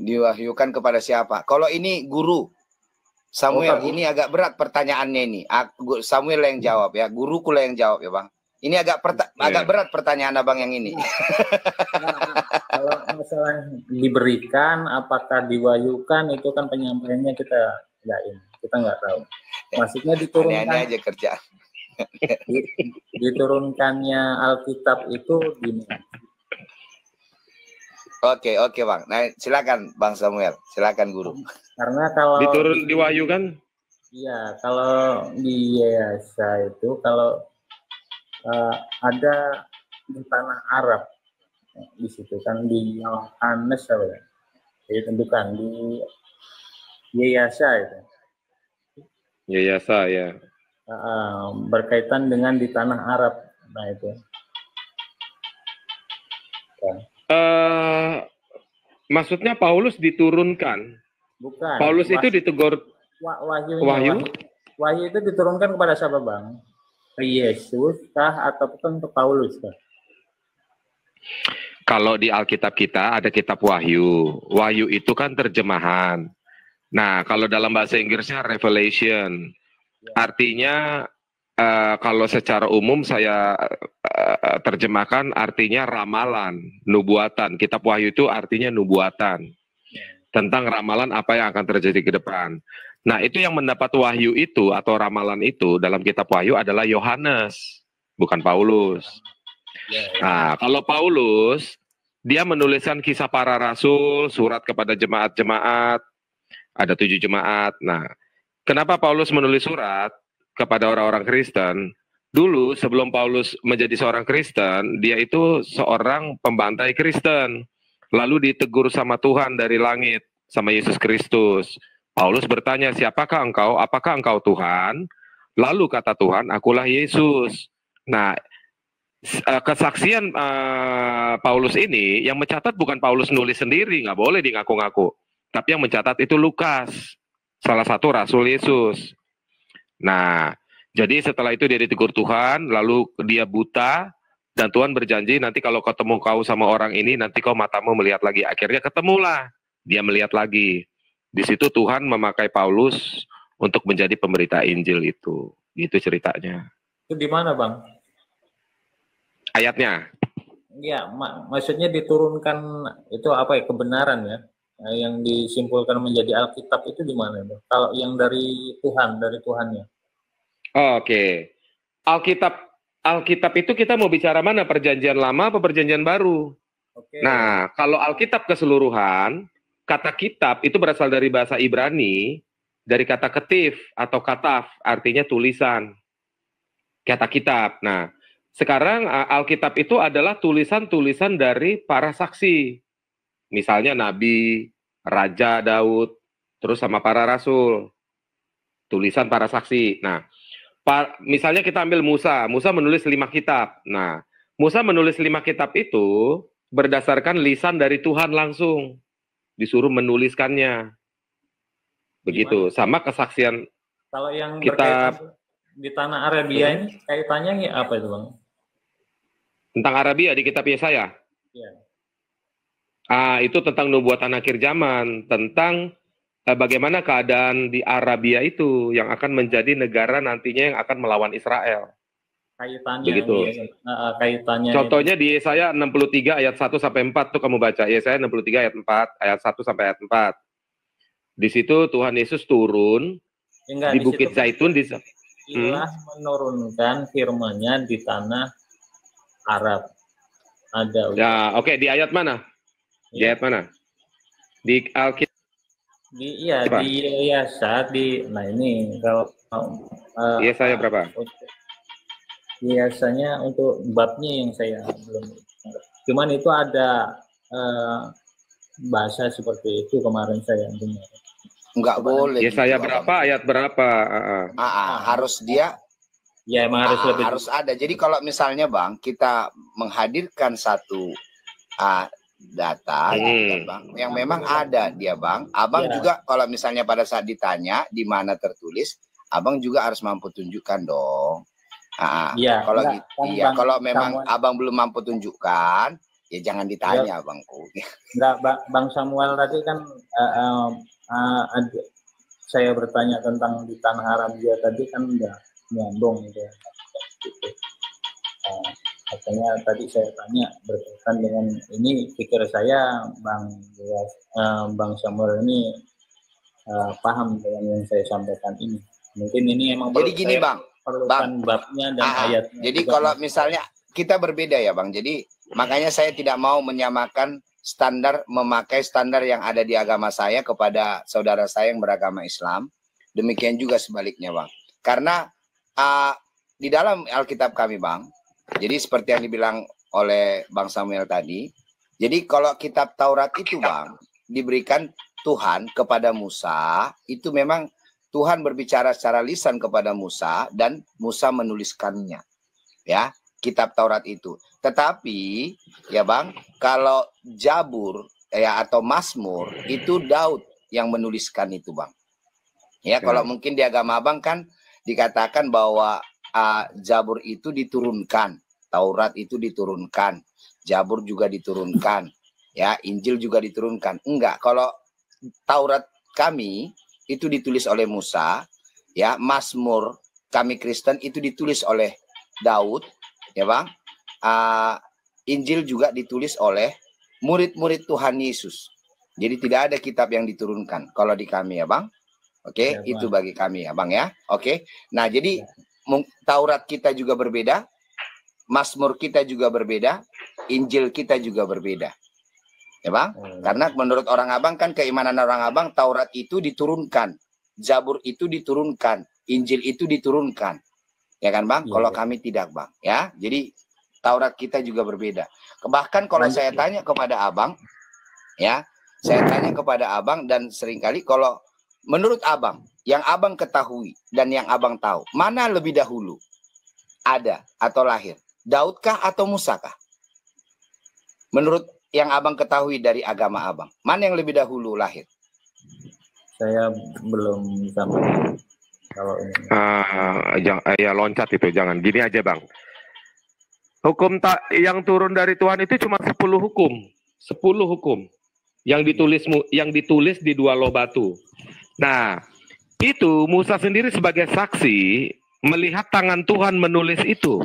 Diwahyukan kepada siapa? Kalau ini guru Samuel, ini agak berat pertanyaannya ini. Samuel yang jawab ya, guruku lah yang jawab ya Bang. Ini agak berat pertanyaan Abang yang ini. Kalau masalah diberikan, apakah diwahyukan itu kan penyampaiannya kita nggak tahu. Maksudnya diturunkan. Aneh-aneh aja kerjaan. Diturunkannya Alkitab itu gimana? Oke Bang. Nah, silakan Bang Samuel, silakan guru. Karena kalau diwahyukan? Iya, kalau biasa itu kalau ada di tanah Arab di situ kan di Yohanes apa ya? Ditentukan di Yeyasa itu. Yeyasa ya. Berkaitan dengan di tanah Arab. Nah itu. Ya. Maksudnya Paulus diturunkan. Bukan. Paulus itu ditegur Wahyu itu diturunkan kepada siapa, Bang? Ke Yesus kah ataupun ke Paulus kah? Kalau di Alkitab kita ada kitab Wahyu. Wahyu itu kan terjemahan. Nah, kalau dalam bahasa Inggrisnya Revelation. Artinya kalau secara umum saya terjemahkan artinya ramalan, nubuatan. Kitab Wahyu itu artinya nubuatan. Tentang ramalan apa yang akan terjadi ke depan. Nah, itu yang mendapat wahyu itu atau ramalan itu dalam kitab Wahyu adalah Yohanes, bukan Paulus. Nah, kalau Paulus, dia menuliskan kisah para rasul, surat kepada jemaat-jemaat, ada 7 jemaat. Nah, kenapa Paulus menulis surat kepada orang-orang Kristen? Dulu sebelum Paulus menjadi seorang Kristen, dia itu seorang pembantai Kristen. Lalu ditegur sama Tuhan dari langit, sama Yesus Kristus. Paulus bertanya, siapakah engkau? Apakah engkau Tuhan? Lalu kata Tuhan, akulah Yesus. Nah, kesaksian Paulus ini, yang mencatat bukan Paulus nulis sendiri, nggak boleh di ngaku-ngaku. Tapi yang mencatat itu Lukas, salah satu Rasul Yesus. Nah, jadi setelah itu dia ditegur Tuhan, lalu dia buta, dan Tuhan berjanji, nanti kalau ketemu kau sama orang ini, nanti kau matamu melihat lagi. Akhirnya ketemulah, dia melihat lagi. Di situ Tuhan memakai Paulus untuk menjadi pemberita Injil itu. Gitu ceritanya. Itu di mana, Bang? Ayatnya. Iya, maksudnya diturunkan itu apa ya, kebenaran ya. Yang disimpulkan menjadi Alkitab itu di mana, Bang? Kalau yang dari Tuhan, dari Tuhannya. Oke. Alkitab itu kita mau bicara mana? Perjanjian lama atau perjanjian baru? Oke. Nah, kalau Alkitab keseluruhan, kata kitab itu berasal dari bahasa Ibrani, dari kata ketif atau kataf, artinya tulisan. Kata kitab. Nah, sekarang Alkitab itu adalah tulisan-tulisan dari para saksi. Misalnya Nabi, Raja Daud, terus sama para rasul. Tulisan para saksi. Nah, misalnya kita ambil Musa. Musa menulis 5 kitab. Nah, Musa menulis 5 kitab itu berdasarkan lisan dari Tuhan langsung. Disuruh menuliskannya. Begitu. Sama kesaksian kalau yang kita di tanah Arabia ini kaitannya apa itu, Bang? Tentang Arabia di kitab Yesaya. Ya. Itu tentang nubuatan akhir zaman, tentang bagaimana keadaan di Arabia itu yang akan menjadi negara nantinya yang akan melawan Israel. Kaitannya. Begitu. Kaitannya. Contohnya di Yesaya 63 ayat 1 sampai 4 tuh kamu baca. Yesaya 63 ayat 4, ayat 1 sampai ayat 4. Di situ Tuhan Yesus turun di Bukit Zaitun menurunkan firman-Nya di tanah Arab. Ada. Ya, oke, di ayat mana? Di ayat mana? Di Alkitab. Di Yesaya nah ini kalau Yesaya berapa? Biasanya untuk babnya yang saya belum, cuman itu ada bahasa seperti itu kemarin saya dengar. Enggak boleh. Yesaya berapa? Ayat berapa? Harus dia. Ya emang harus lebih. Harus ada. Jadi kalau misalnya Bang kita menghadirkan satu data, Bang, yang memang ada dia Bang. Abang juga kalau misalnya pada saat ditanya di mana tertulis, Abang juga harus mampu tunjukkan dong. Kalau memang Abang belum mampu tunjukkan, ya jangan ditanya Abangku. Enggak, Bang Samuel tadi kan saya bertanya tentang di tanah Arabia tadi kan udah nyambung gitu. Katanya tadi saya tanya berkaitan dengan ini, pikir saya Bang Samuel ini paham dengan yang saya sampaikan ini. Mungkin ini emang jadi gini Bang, babnya dan ayatnya. Jadi kalau misalnya kita berbeda ya Bang, jadi makanya saya tidak mau menyamakan memakai standar yang ada di agama saya kepada saudara saya yang beragama Islam. Demikian juga sebaliknya Bang. Karena di dalam Alkitab kami Bang, jadi seperti yang dibilang oleh Bang Samuel tadi, Jadi kalau kitab Taurat itu Bang, diberikan Tuhan kepada Musa, itu memang Tuhan berbicara secara lisan kepada Musa dan Musa menuliskannya. Ya, kitab Taurat itu. Tetapi ya Bang, kalau Jabur ya atau Mazmur itu Daud yang menuliskan itu Bang. Ya, kalau mungkin di agama Abang kan dikatakan bahwa Jabur itu diturunkan, Taurat itu diturunkan, Jabur juga diturunkan, ya, Injil juga diturunkan. Enggak, kalau Taurat kami itu ditulis oleh Musa, ya, Mazmur kami Kristen itu ditulis oleh Daud, ya Bang. Injil juga ditulis oleh murid-murid Tuhan Yesus. Jadi tidak ada kitab yang diturunkan kalau di kami ya Bang. Oke, ya, itu bagi kami ya Bang ya. Oke. Nah, jadi Taurat kita juga berbeda, Mazmur kita juga berbeda, Injil kita juga berbeda. Ya Bang? Karena menurut orang Abang kan keimanan orang Abang Taurat itu diturunkan, Zabur itu diturunkan, Injil itu diturunkan. Ya kan Bang? Kalau kami tidak Bang, ya. Jadi Taurat kita juga berbeda. Bahkan kalau saya tanya kepada Abang, ya, saya tanya kepada Abang dan seringkali kalau menurut Abang, yang Abang ketahui dan yang Abang tahu, mana lebih dahulu ada atau lahir? Daudkah atau Musakah? Menurut yang Abang ketahui dari agama Abang, mana yang lebih dahulu lahir? Saya belum sampai kalau ini. Ya loncat itu, jangan. Gini aja Bang. Hukum yang turun dari Tuhan itu cuma 10 hukum. 10 hukum. Yang ditulis di 2 loh batu. Nah, itu Musa sendiri sebagai saksi melihat tangan Tuhan menulis itu.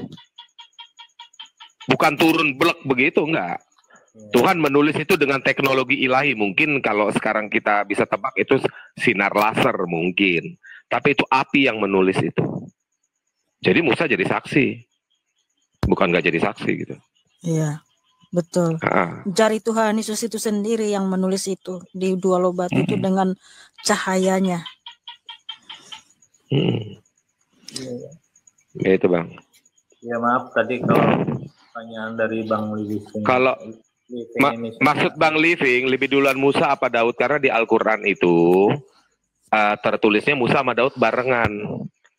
Bukan turun blek begitu, enggak. Tuhan menulis itu dengan teknologi ilahi. Mungkin kalau sekarang kita bisa tebak itu sinar laser mungkin. Tapi itu api yang menulis itu. Jadi Musa jadi saksi. Bukan nggak jadi saksi gitu. Iya, betul. Jari Tuhan Yesus itu sendiri yang menulis itu di 2 loh batu itu dengan cahayanya. Ya itu Bang. Ya maaf tadi kalau pertanyaan dari Bang Living. Kalau maksud Bang Living lebih duluan Musa apa Daud, karena di Al-Quran itu tertulisnya Musa sama Daud barengan.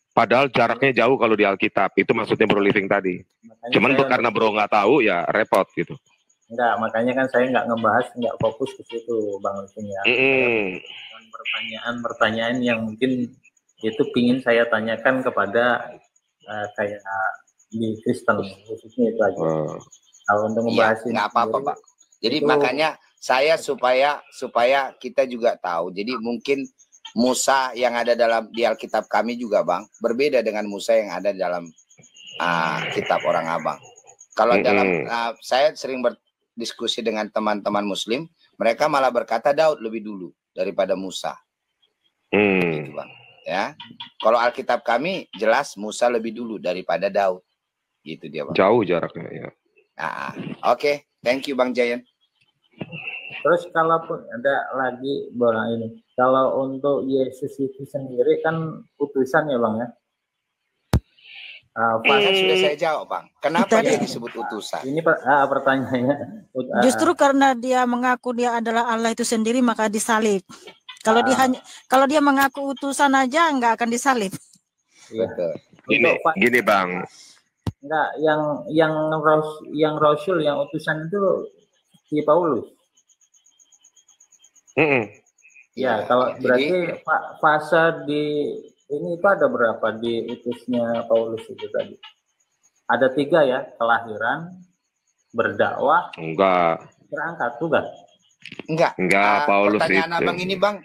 Padahal jaraknya jauh kalau di Alkitab. Itu maksudnya Bro Living tadi. Makanya cuman karena Bro nggak tahu ya repot gitu. Enggak, makanya kan saya nggak ngebahas, nggak fokus ke situ Bang Living ya. Pertanyaan-pertanyaan yang mungkin itu pingin saya tanyakan kepada kayak di Kristen khususnya itu aja. Kalau untuk membahas ini nggak apa-apa Pak. Jadi itu, makanya saya supaya kita juga tahu. Jadi mungkin Musa yang ada di Alkitab kami juga Bang berbeda dengan Musa yang ada dalam kitab orang Abang. Kalau dalam saya sering berdiskusi dengan teman-teman Muslim, mereka malah berkata Daud lebih dulu daripada Musa. Gitu Bang. Ya, kalau Alkitab kami jelas Musa lebih dulu daripada Daud. Gitu dia Bang. Jauh jaraknya ya. Oke. Thank you Bang Jayan. Terus kalaupun ada lagi Bang ini, kalau untuk Yesus itu sendiri kan utusan ya Bang ya? Sudah saya jawab Bang. Kenapa dia disebut utusan? Ini pertanyaannya. Justru karena dia mengaku dia adalah Allah itu sendiri maka disalib. Kalau dia mengaku utusan aja nggak akan disalib. Betul. Gini Bang. Enggak, yang Rasul yang utusan itu si Paulus. Ya, kalau berarti fase di ini itu ada berapa di utusnya Paulus itu tadi? Ada 3 ya, kelahiran, berdakwah, terangkat juga. Enggak, Paulus pertanyaan itu. Abang ini Bang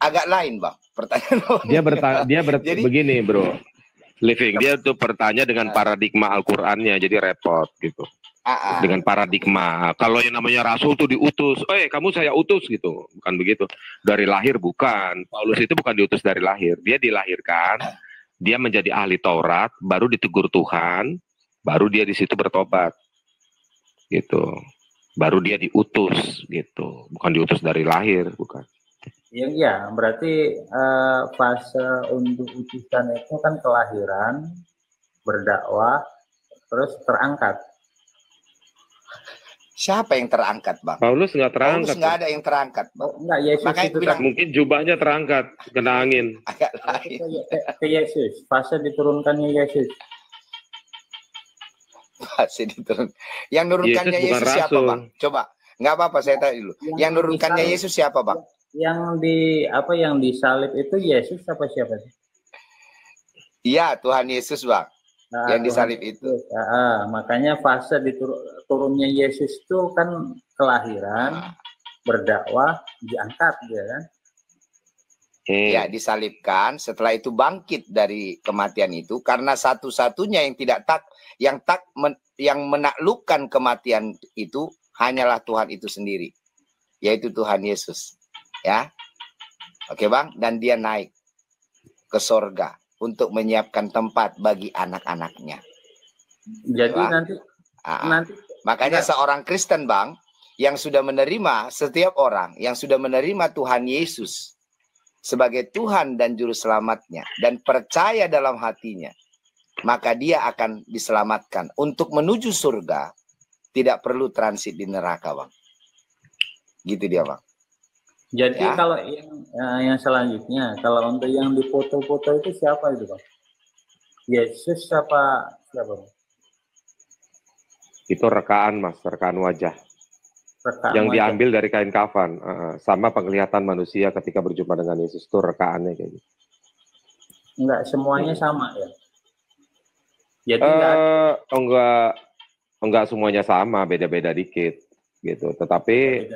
agak lain Bang. Pertanyaan dia begini Bro. Living dia tuh bertanya dengan paradigma Al-Qur'annya, jadi repot gitu. Dengan paradigma. Kalau yang namanya rasul tuh diutus, kamu saya utus gitu. Bukan begitu. Dari lahir bukan. Paulus itu bukan diutus dari lahir. Dia dilahirkan, dia menjadi ahli Taurat, baru ditegur Tuhan, baru dia di situ bertobat. Gitu. Baru dia diutus gitu. Bukan diutus dari lahir, bukan. Ya, berarti fase untuk utusan itu kan kelahiran, berdakwah, terus terangkat. Siapa yang terangkat, Bang? Paulus nggak terangkat. Paulus nggak ada yang terangkat, Bang. Enggak, Yesus Makanya itu bilang, Mungkin jubahnya terangkat, kena angin. agak lain. ke Yesus, fase diturunkannya Yesus. Masih diturun. Yang nurunkannya Yesus bukan Yesus siapa, rasul. Bang? Coba, nggak apa-apa saya tanya dulu. Yang nurunkannya Yesus siapa, Bang? Yang yang disalib itu Yesus apa siapa sih? Iya, Tuhan Yesus, Bang. Nah, Yang disalib itu. Makanya fase turunnya Yesus itu kan kelahiran, berdakwah, diangkat dia kan. Ya, disalibkan, setelah itu bangkit dari kematian itu karena satu-satunya yang yang menaklukkan kematian itu hanyalah Tuhan itu sendiri, yaitu Tuhan Yesus. Ya. Oke, Bang, dan dia naik ke sorga untuk menyiapkan tempat bagi anak-anaknya. Jadi nanti makanya seorang Kristen, Bang, yang sudah menerima, setiap orang yang sudah menerima Tuhan Yesus sebagai Tuhan dan Juru Selamatnya dan percaya dalam hatinya, maka dia akan diselamatkan untuk menuju surga, tidak perlu transit di neraka, Bang. Gitu dia, Bang. Jadi Ya. kalau yang selanjutnya, kalau untuk yang di foto-foto itu siapa itu, Bang? Yesus siapa, Bang? Itu rekaan, Mas, rekaan wajah. Yang diambil dari kain kafan, sama penglihatan manusia ketika berjumpa dengan Yesus, itu rekaannya kayak gitu. Enggak semuanya sama ya? Jadi enggak semuanya sama, beda-beda dikit gitu. Tetapi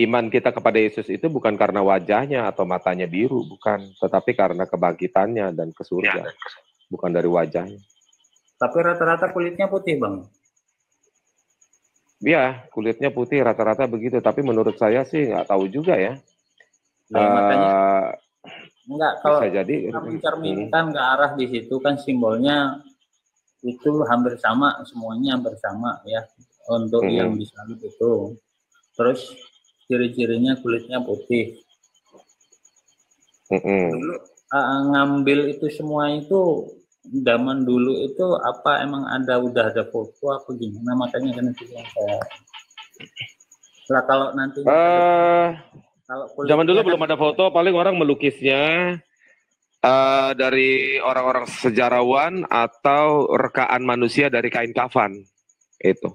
iman kita kepada Yesus itu bukan karena wajahnya atau matanya biru, bukan, tetapi karena kebangkitannya dan ke surga, bukan dari wajahnya. Tapi rata-rata kulitnya putih, Bang. Iya, kulitnya putih rata-rata begitu. Tapi menurut saya sih nggak tahu juga ya. Makanya enggak, kalau bisa jadi mencerminkan ke arah di situ kan simbolnya itu hampir sama, semuanya hampir sama ya untuk yang disalib itu. Terus ciri-cirinya kulitnya putih. Dulu ngambil itu semua itu zaman dulu itu apa emang udah ada foto apa gimana, makanya kan itu yang saya. Lah kalau nanti zaman dulu belum ada foto, paling orang melukisnya dari orang-orang sejarawan atau rekaan manusia dari kain kafan itu.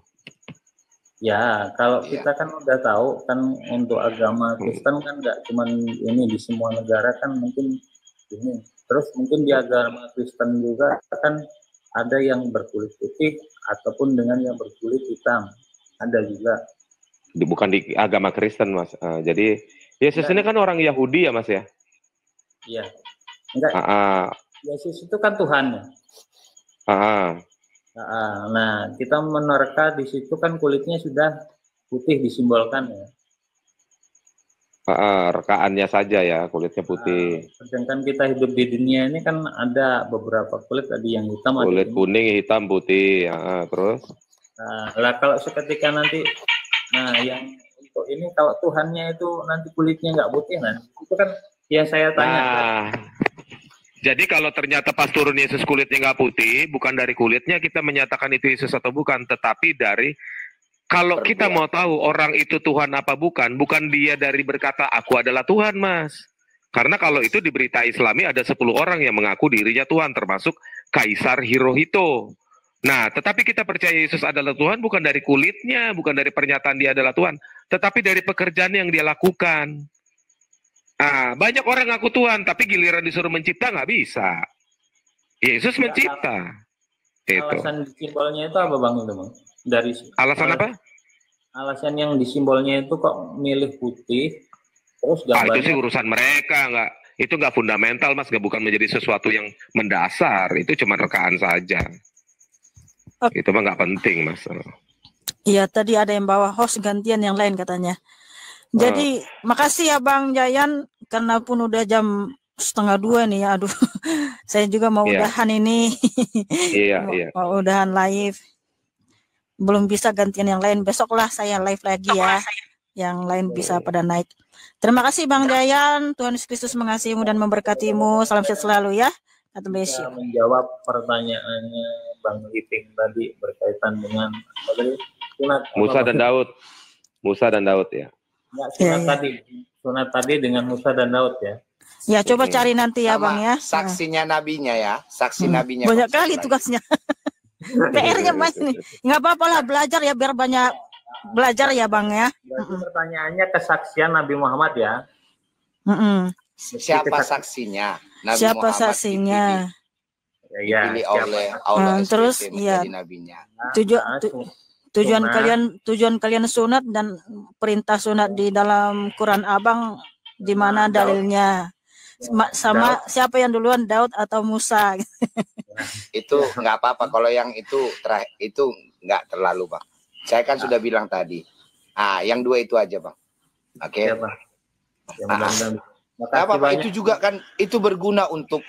Ya, kalau kita kan udah tahu kan untuk agama Kristen kan nggak cuman ini, di semua negara kan mungkin ini. Terus mungkin di agama Kristen juga kan ada yang berkulit putih ataupun dengan yang berkulit hitam. Ada juga. Bukan di agama Kristen, Mas. Jadi Yesus ini kan orang Yahudi ya, Mas ya? Iya. Enggak. Yesus itu kan Tuhan ya. Nah, kita menerka di situ kan kulitnya sudah putih disimbolkan ya. Rekaannya saja ya, kulitnya putih. Sedangkan kita hidup di dunia ini kan ada beberapa kulit, ada yang hitam, kulit kuning, hitam, putih. Terus? Nah, kalau seketika nanti, yang untuk ini kalau Tuhannya itu nanti kulitnya nggak putih, itu kan yang saya tanya. Jadi kalau ternyata pas turun Yesus kulitnya nggak putih, bukan dari kulitnya kita menyatakan itu Yesus atau bukan, tetapi dari, kalau kita mau tahu orang itu Tuhan apa bukan dia dari berkata, aku adalah Tuhan, Mas. Karena kalau itu di berita Islami ada 10 orang yang mengaku dirinya Tuhan, termasuk Kaisar Hirohito. Nah, tetapi kita percaya Yesus adalah Tuhan bukan dari kulitnya, bukan dari pernyataan dia adalah Tuhan, tetapi dari pekerjaan yang dia lakukan. Banyak orang ngaku Tuhan, tapi giliran disuruh mencipta nggak bisa. Yesus mencipta. Alasan simbolnya itu apa, Bang? Itu, Bang? Dari alasan apa? Alasan yang di simbolnya itu kok milih putih, terus gambarnya. Itu sih urusan mereka, itu nggak fundamental, Mas, bukan menjadi sesuatu yang mendasar. Itu cuma rekaan saja. Itu mah nggak penting, Mas. Iya, tadi ada yang bawa host gantian yang lain katanya. Jadi makasih ya Bang Jayan, karena pun udah jam 1:30 nih ya. Aduh, saya juga mau udahan ini. Iya. Mau udahan live. Belum bisa gantian yang lain. Besoklah saya live lagi ya. Yang lain bisa pada naik. Terima kasih Bang Jayan. Tuhan Yesus Kristus mengasihimu dan memberkatimu. Salam sehat selalu ya. Bisa menjawab pertanyaannya Bang Iping tadi berkaitan dengan Musa dan Daud. Musa dan Daud ya. Sunat tadi dengan Musa dan Daud ya. Ya coba cari nanti ya Sama Bang ya. saksinya nabinya ya, saksi nabinya. Banyak kali tugasnya. PR-nya banyak nih. Nggak apa-apa lah belajar ya biar banyak belajar ya Bang ya. Berarti pertanyaannya kesaksian Nabi Muhammad ya. Siapa saksinya? Nabi Siapa Muhammad saksinya? Dipilih oleh Allah Terus menjadi ya nabinya. Tujuan kalian sunat dan perintah sunat di dalam Quran Abang di mana dalilnya? Sama siapa yang duluan, Daud atau Musa? Itu nggak apa-apa kalau yang itu nggak terlalu Bang. Saya kan sudah bilang tadi. Yang dua itu aja Bang. Oke. Ya, Bang. Apa itu juga kan itu berguna untuk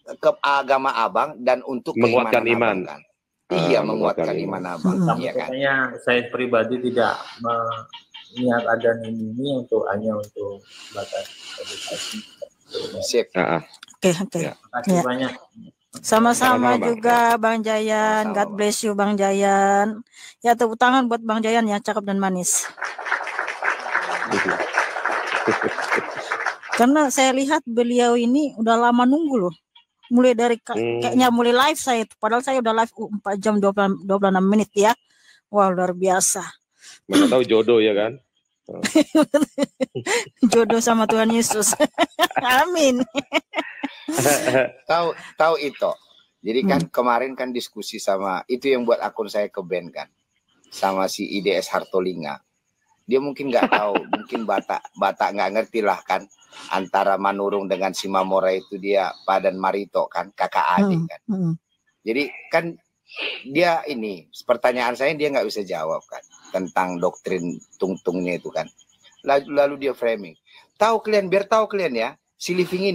ke agama Abang dan untuk menguatkan iman. Abang, kan? Iya, menguatkan iman Abang. Iya kan? Saya pribadi tidak melihat adan ini hanya untuk batas edukasi. Sip. Oke. Terima kasih banyak. Sama-sama juga Bang Jayan. God bless you Bang Jayan. Ya tepuk tangan buat Bang Jayan ya, cakep dan manis. Karena saya lihat beliau ini udah lama nunggu loh. Mulai dari kayaknya mulai live saya itu. Padahal saya udah live 4 jam 26 menit ya. Wah luar biasa. Mana tahu jodoh ya kan? Jodoh sama Tuhan Yesus. Amin. Tahu itu. Jadi kan kemarin kan diskusi sama itu yang buat akun saya ke band kan. Sama si IDS Hartolinga. Dia mungkin nggak tahu, mungkin Batak nggak ngerti lah kan antara Manurung dengan si Mamora itu dia Padan Marito kan kakak adik kan. Jadi kan dia ini pertanyaan saya dia nggak bisa jawab kan tentang doktrin tungtungnya itu kan. Lalu dia framing. Biar tahu kalian ya, si Living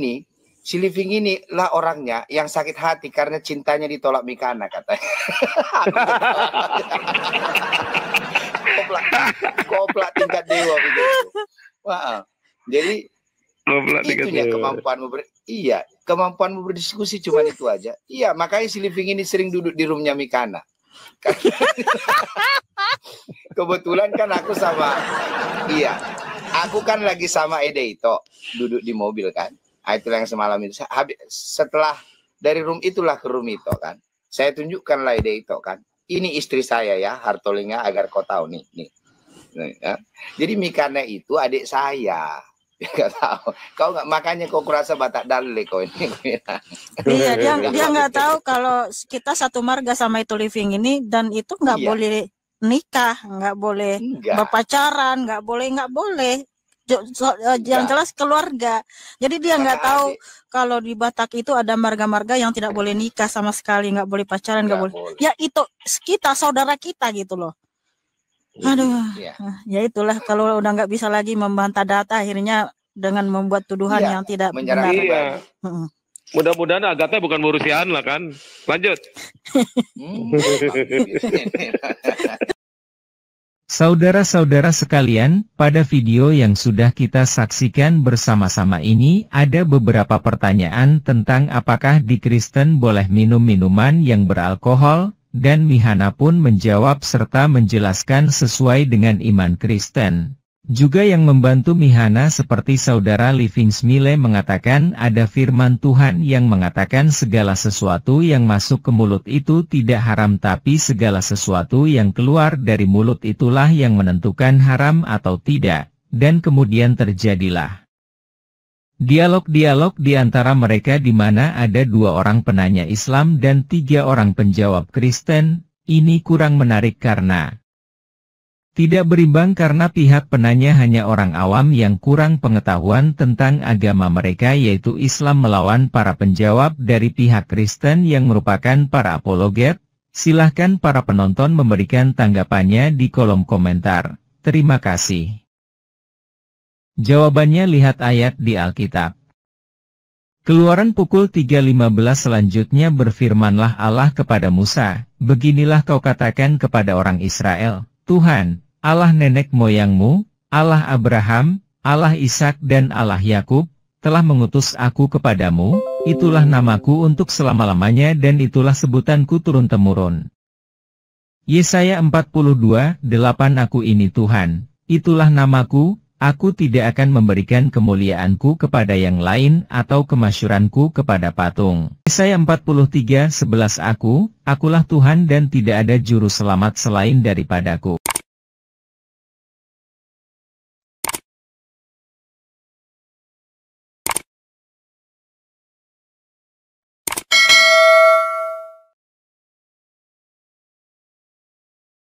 ini lah orangnya yang sakit hati karena cintanya ditolak Mikana katanya. Koplak tingkat dewa begitu. Wah. Jadi itunya kemampuanmu berdiskusi cuma itu aja. Iya, makanya si Living ini sering duduk di roomnya Mikana. Kebetulan kan aku kan lagi sama Ede itu duduk di mobil kan. Itu yang semalam itu. Setelah dari room itulah ke room itu kan. Saya tunjukkan lah Ede itu kan. Ini istri saya ya, Hartolinga agar kau tahu nih. Ya. Jadi Mikana itu adik saya. Gak tahu. Makanya kau kurasa Batak Dale kau ini. Iya, dia nggak tahu kalau kita satu marga sama itu Living ini dan itu nggak boleh nikah, nggak boleh berpacaran, nggak boleh. Yang jelas keluarga. Jadi dia nggak tahu kalau di Batak itu ada marga-marga yang tidak boleh nikah sama sekali, nggak boleh pacaran, nggak boleh. Ya itu kita saudara kita gitu loh. Aduh, ya itulah kalau udah nggak bisa lagi membantah data akhirnya dengan membuat tuduhan yang tidak benar. Iya. Mudah-mudahan Agatha bukan berusiaan lah kan. Lanjut. Saudara-saudara sekalian, pada video yang sudah kita saksikan bersama-sama ini ada beberapa pertanyaan tentang apakah di Kristen boleh minum minuman yang beralkohol, dan Mihana pun menjawab serta menjelaskan sesuai dengan iman Kristen. Juga yang membantu Mihana seperti saudara Living Smile mengatakan ada firman Tuhan yang mengatakan segala sesuatu yang masuk ke mulut itu tidak haram tapi segala sesuatu yang keluar dari mulut itulah yang menentukan haram atau tidak, dan kemudian terjadilah dialog-dialog di antara mereka di mana ada 2 orang penanya Islam dan 3 orang penjawab Kristen. Ini kurang menarik karena tidak berimbang karena pihak penanya hanya orang awam yang kurang pengetahuan tentang agama mereka yaitu Islam melawan para penjawab dari pihak Kristen yang merupakan para apologet. Silahkan para penonton memberikan tanggapannya di kolom komentar. Terima kasih. Jawabannya lihat ayat di Alkitab. Keluaran pukul 3:15 selanjutnya berfirmanlah Allah kepada Musa, beginilah kau katakan kepada orang Israel, Tuhan, Allah nenek moyangmu, Allah Abraham, Allah Ishak dan Allah Yakub, telah mengutus aku kepadamu, itulah namaku untuk selama-lamanya dan itulah sebutanku turun-temurun. Yesaya 42:8 Aku ini Tuhan, itulah namaku, aku tidak akan memberikan kemuliaanku kepada yang lain atau kemasyuranku kepada patung. Yesaya 43:11 Akulah Tuhan dan tidak ada juru selamat selain daripadaku.